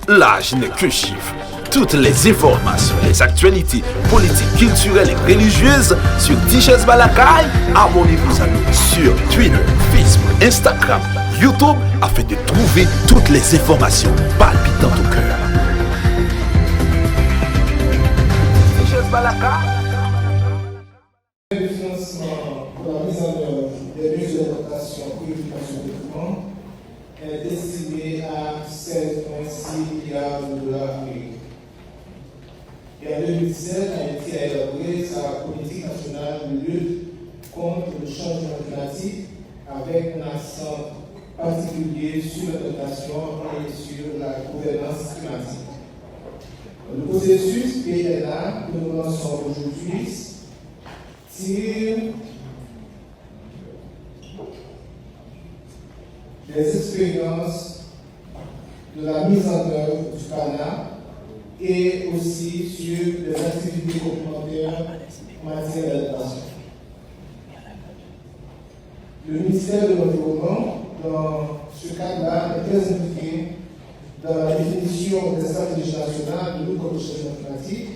L'âge n'est qu'un chiffre. Toutes les informations, les actualités politiques, culturelles et religieuses sur Tichèze Balakaï. Abonnez-vous à nous sur Twitter, Facebook, Instagram, YouTube afin de trouver toutes les informations palpitant au cœur. Tichèze Balakaï. Le financement pour la mise en œuvre des mesures d'adaptation et purification des documents est destiné à 16,6 milliards de dollars américains. Et en 2017, Haïti a élaboré sa politique nationale de lutte contre le changement climatique avec un accent particulier sur l'adaptation et sur la gouvernance climatique. Le processus PNA que nous lançons aujourd'hui tire des expériences de la mise en œuvre du PANA et aussi sur les activités complémentaires en matière d'adaptation. Le ministère de l'Environnement, dans ce cadre-là, est très impliqué dans la définition des stratégies nationales de lutte contre le changement climatique.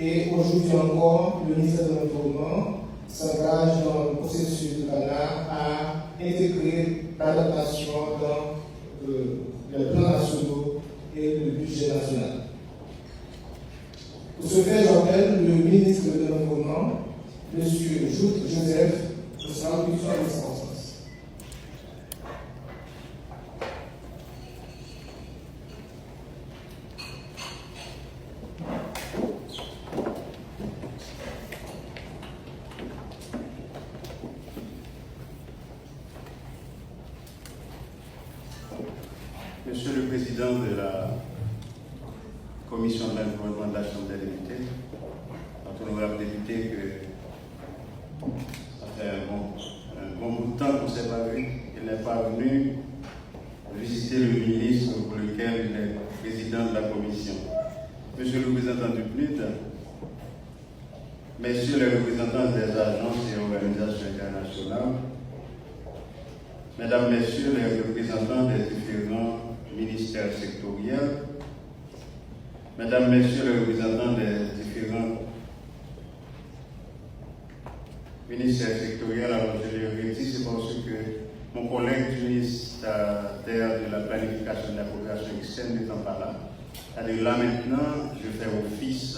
Et aujourd'hui encore, le ministère de l'Environnement s'engage dans le processus de PANA à intégrer l'adaptation dans les plans nationaux et le budget national. Pour ce faire, j'appelle le ministre de l'Environnement, M. Jout Joseph, pour sa allocution à l'excellence. Monsieur le Président de la Commission de l'Environnement de la Chambre des députés, notre honorable député, que ça fait un bon bout de temps qu'on ne s'est pas vu, il n'est pas venu visiter le ministre pour lequel il est président de la Commission. Monsieur le représentant du PNUD, messieurs les représentants des agences et organisations internationales, mesdames, messieurs les représentants des différents ministères sectoriels, mesdames, messieurs les représentants des différents ministères sectoriels, alors je le redis, c'est parce que mon collègue du ministère de la planification de la coopération externe n'étant pas là. C'est-à-dire là maintenant, je fais office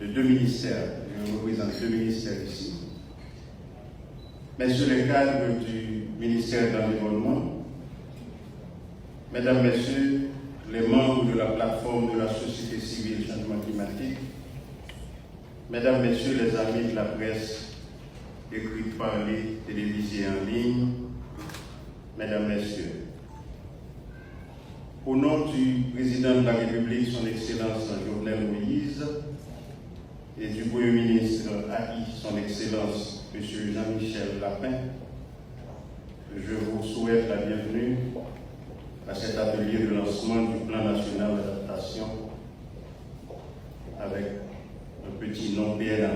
de deux ministères, je représente deux ministères ici. Messieurs les cadres du ministère de l'Environnement, mesdames, messieurs, les membres de la plateforme de la société civile changement climatique, mesdames, messieurs, les amis de la presse, écrite, parlée, télévisée en ligne, mesdames, messieurs, au nom du président de la République, son Excellence Jovenel Moïse, et du Premier ministre acquis, son Excellence M. Jean-Michel Lapin, je vous souhaite la bienvenue à cet atelier de lancement du plan national d'adaptation avec un petit nom PNA.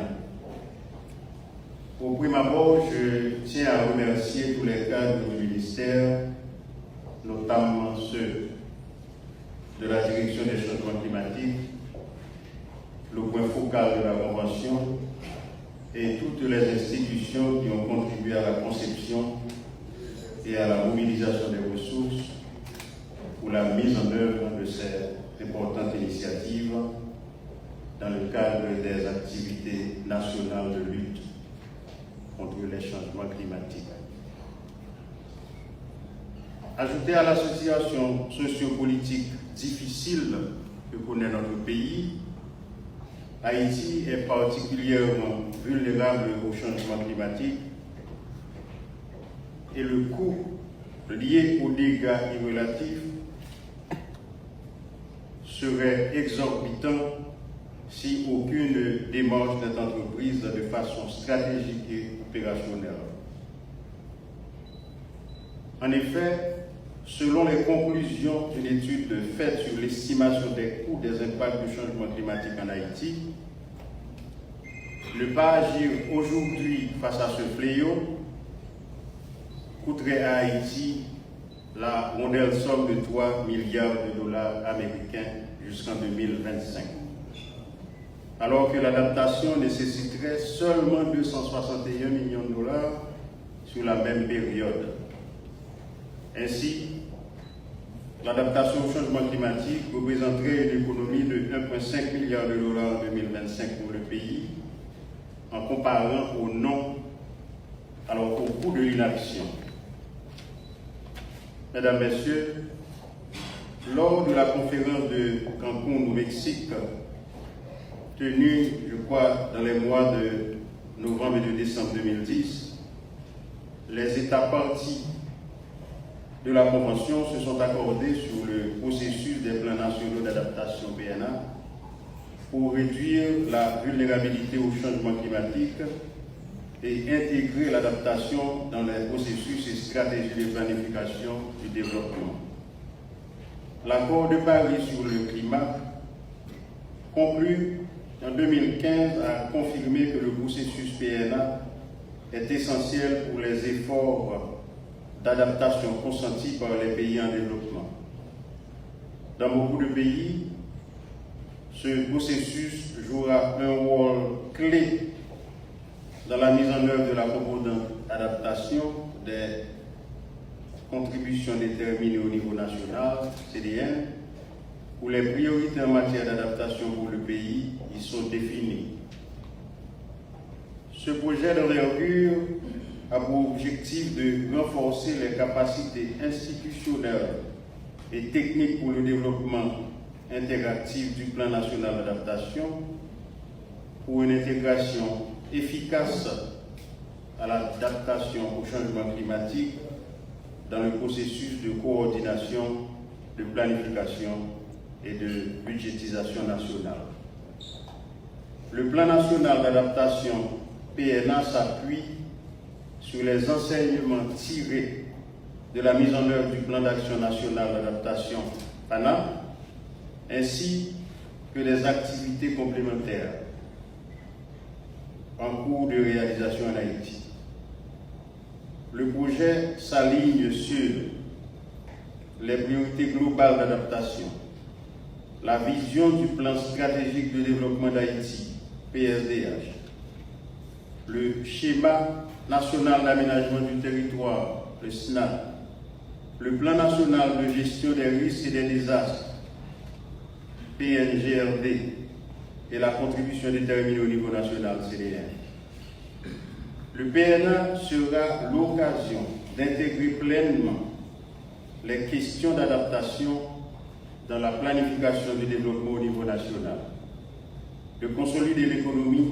Au prime abord, je tiens à remercier tous les cadres du ministère, notamment ceux de la direction des changements climatiques, le point focal de la Convention et toutes les institutions qui ont contribué à la conception et à la mobilisation des ressources pour la mise en œuvre de cette importante initiative dans le cadre des activités nationales de lutte contre les changements climatiques. Ajouté à la situation sociopolitique difficile que connaît notre pays, Haïti est particulièrement vulnérable au changement climatique et le coût lié aux dégâts irrélatifs serait exorbitant si aucune démarche n'est entreprise de façon stratégique et opérationnelle. En effet, selon les conclusions d'une étude faite sur l'estimation des coûts des impacts du changement climatique en Haïti, ne pas agir aujourd'hui face à ce fléau coûterait à Haïti la moderne somme de 3 milliards de dollars américains jusqu'en 2025. Alors que l'adaptation nécessiterait seulement 261 millions de dollars sur la même période. Ainsi, l'adaptation au changement climatique représenterait une économie de 1,5 milliard de dollars en 2025 pour le pays, en comparant au coût de l'inaction. Mesdames, Messieurs, lors de la conférence de Cancún au Mexique, tenue, je crois, dans les mois de novembre et de décembre 2010, les États parties de la Convention se sont accordés sur le processus des plans nationaux d'adaptation PNA pour réduire la vulnérabilité au changement climatique et intégrer l'adaptation dans les processus et stratégies de planification du développement. L'accord de Paris sur le climat, conclu en 2015, a confirmé que le processus PNA est essentiel pour les efforts d'adaptation consentis par les pays en développement. Dans beaucoup de pays, ce processus jouera un rôle clé dans la mise en œuvre de la composante adaptation des contributions déterminées au niveau national, CDN, où les priorités en matière d'adaptation pour le pays y sont définies. Ce projet d'envergure a pour objectif de renforcer les capacités institutionnelles et techniques pour le développement interactif du plan national d'adaptation pour une intégration efficace à l'adaptation au changement climatique dans le processus de coordination, de planification et de budgétisation nationale. Le plan national d'adaptation PNA s'appuie sur les enseignements tirés de la mise en œuvre du plan d'action national d'adaptation PANA, ainsi que des activités complémentaires en cours de réalisation en Haïti. Le projet s'aligne sur les priorités globales d'adaptation, la vision du plan stratégique de développement d'Haïti, PSDH, le schéma national d'aménagement du territoire, le SNAT, le plan national de gestion des risques et des désastres, PNGRD, et la contribution déterminée au niveau national, CDN. Le PNA sera l'occasion d'intégrer pleinement les questions d'adaptation dans la planification du développement au niveau national, de consolider l'économie,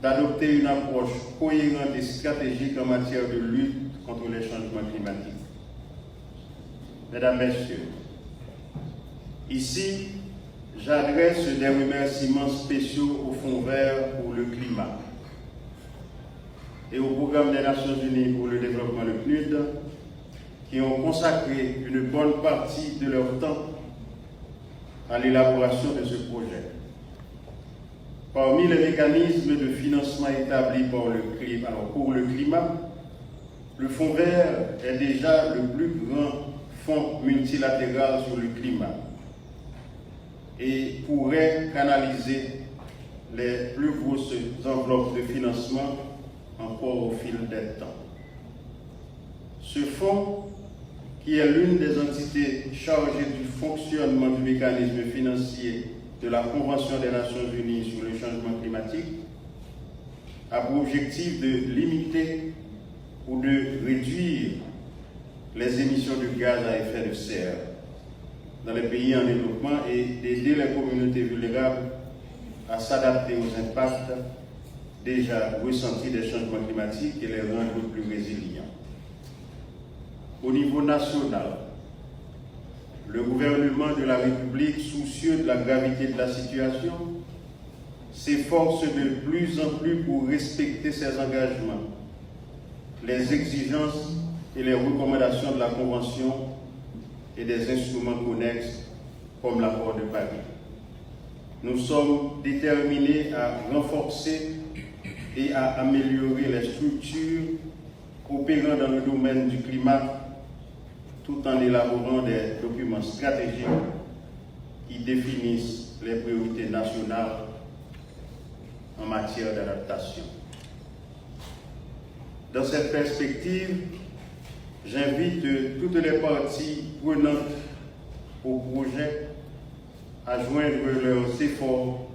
d'adopter une approche cohérente et stratégique en matière de lutte contre les changements climatiques. Mesdames, Messieurs, ici, j'adresse des remerciements spéciaux au Fonds vert pour le climat et au Programme des Nations Unies pour le développement, le PNUD, qui ont consacré une bonne partie de leur temps à l'élaboration de ce projet. Parmi les mécanismes de financement établis pour le climat, le Fonds vert est déjà le plus grand fonds multilatéral sur le climat et pourrait canaliser les plus grosses enveloppes de financement encore au fil des temps. Ce fonds, qui est l'une des entités chargées du fonctionnement du mécanisme financier de la Convention des Nations Unies sur le changement climatique, a pour objectif de limiter ou de réduire les émissions de gaz à effet de serre dans les pays en développement et d'aider les communautés vulnérables à s'adapter aux impacts déjà ressentis des changements climatiques et les rendre plus résilients. Au niveau national, le gouvernement de la République, soucieux de la gravité de la situation, s'efforce de plus en plus pour respecter ses engagements, les exigences et les recommandations de la Convention et des instruments connexes comme l'accord de Paris. Nous sommes déterminés à renforcer et à améliorer les structures opérant dans le domaine du climat, tout en élaborant des documents stratégiques qui définissent les priorités nationales en matière d'adaptation. Dans cette perspective, j'invite toutes les parties prenantes au projet à joindre leurs efforts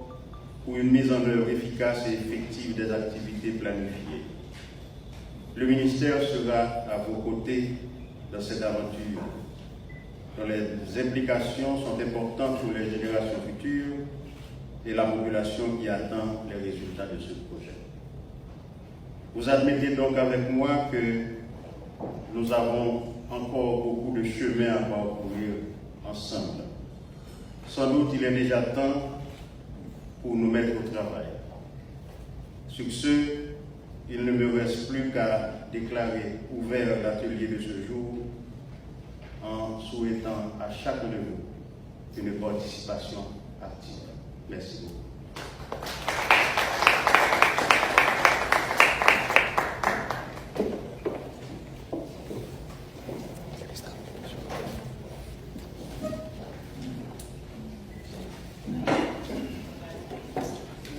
pour une mise en œuvre efficace et effective des activités planifiées. Le ministère sera à vos côtés dans cette aventure, dont les implications sont importantes pour les générations futures et la population qui attend les résultats de ce projet. Vous admettez donc avec moi que nous avons encore beaucoup de chemin à parcourir ensemble. Sans doute, il est déjà temps pour nous mettre au travail. Sur ce, il ne me reste plus qu'à déclarer ouvert l'atelier de ce jour en souhaitant à chacun de vous une participation active. Merci beaucoup.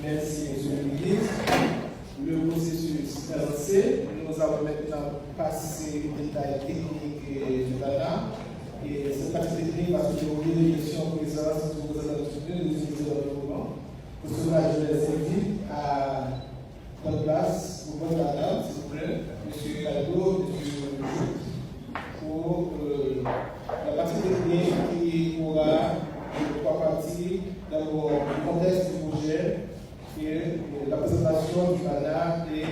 Merci, Monsieur le ministre. Le processus est lancé. Nous allons maintenant passer aux détails techniques du data. Et cette partie technique va se dérouler l'élection en présence du représentant de l'Université de développement. Pour cela, je les invite à prendre place pour votre data, s'il vous plaît, M. Caldo, M. pour la partie technique qui aura trois parties. D'abord, le contexte du projet, et la présentation du PANA et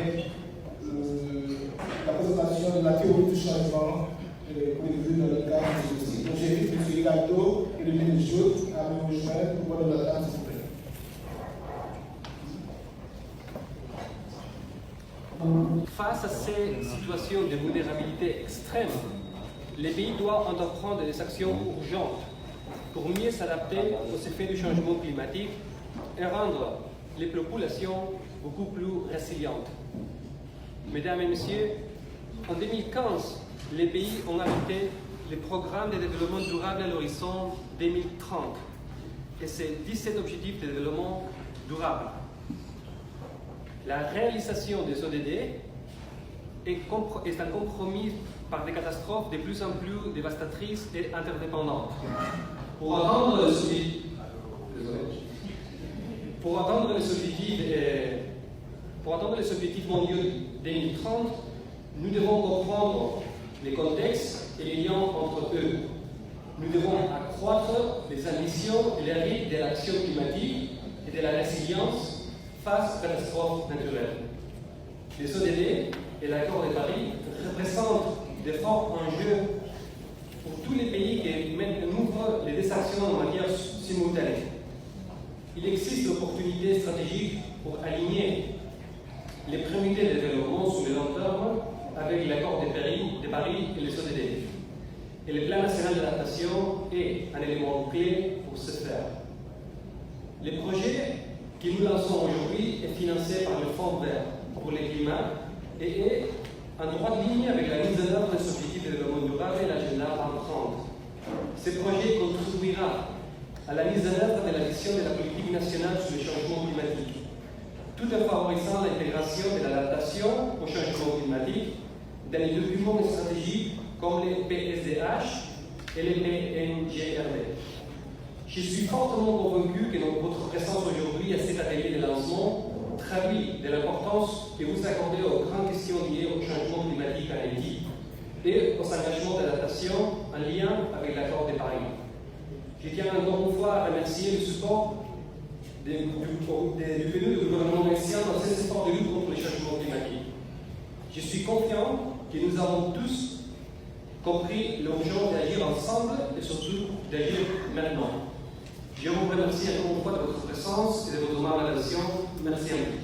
la présentation de la théorie du changement prévue dans le cadre de ceci. Donc j'invite M. Galdo et le ministre Jout à me rejoindre pour voir notre temps, s'il vous plaît. Face à ces situations de vulnérabilité extrême, les pays doivent entreprendre des actions urgentes pour mieux s'adapter aux effets du changement climatique et rendre les populations beaucoup plus résilientes. Mesdames et messieurs, en 2015, les pays ont adopté le programme de développement durable à l'horizon 2030 et ses 17 objectifs de développement durable. La réalisation des ODD est un compromis par des catastrophes de plus en plus dévastatrices et interdépendantes. Pour atteindre les objectifs mondiaux 2030, nous devons comprendre les contextes et les liens entre eux. Nous devons accroître les ambitions et les rythmes de l'action climatique et de la résilience face aux catastrophes naturelles. Les ODD et l'accord de Paris représentent de forts enjeux pour tous les pays qui ouvrent les actions en manière simultanée. Il existe l'opportunité stratégique pour aligner les priorités de développement sur le long terme avec l'accord de Paris et les ODD. Et le plan national d'adaptation est un élément clé pour ce faire. Le projet que nous lançons aujourd'hui est financé par le Fonds vert pour le climat et est en droite ligne avec la mise en œuvre des objectifs de développement durable et l'agenda 2030. Ce projet contribuera à la mise en œuvre de la vision de la politique nationale sur le changement climatique, tout en favorisant l'intégration de l'adaptation au changement climatique dans les documents stratégiques comme les PSDH et les PNGRD. Je suis fortement convaincu que votre présence aujourd'hui à cet atelier de lancement traduit de l'importance que vous accordez aux grandes questions liées au changement climatique en Haïti et aux engagements d'adaptation en lien avec l'accord de Paris. Je tiens encore une fois à remercier le support du gouvernement haïtien dans ces efforts de lutte contre le changement climatique. Je suis confiant que nous avons tous compris l'urgence d'agir ensemble et surtout d'agir maintenant. Je vous remercie encore une fois de votre présence et de votre attention. Merci à vous.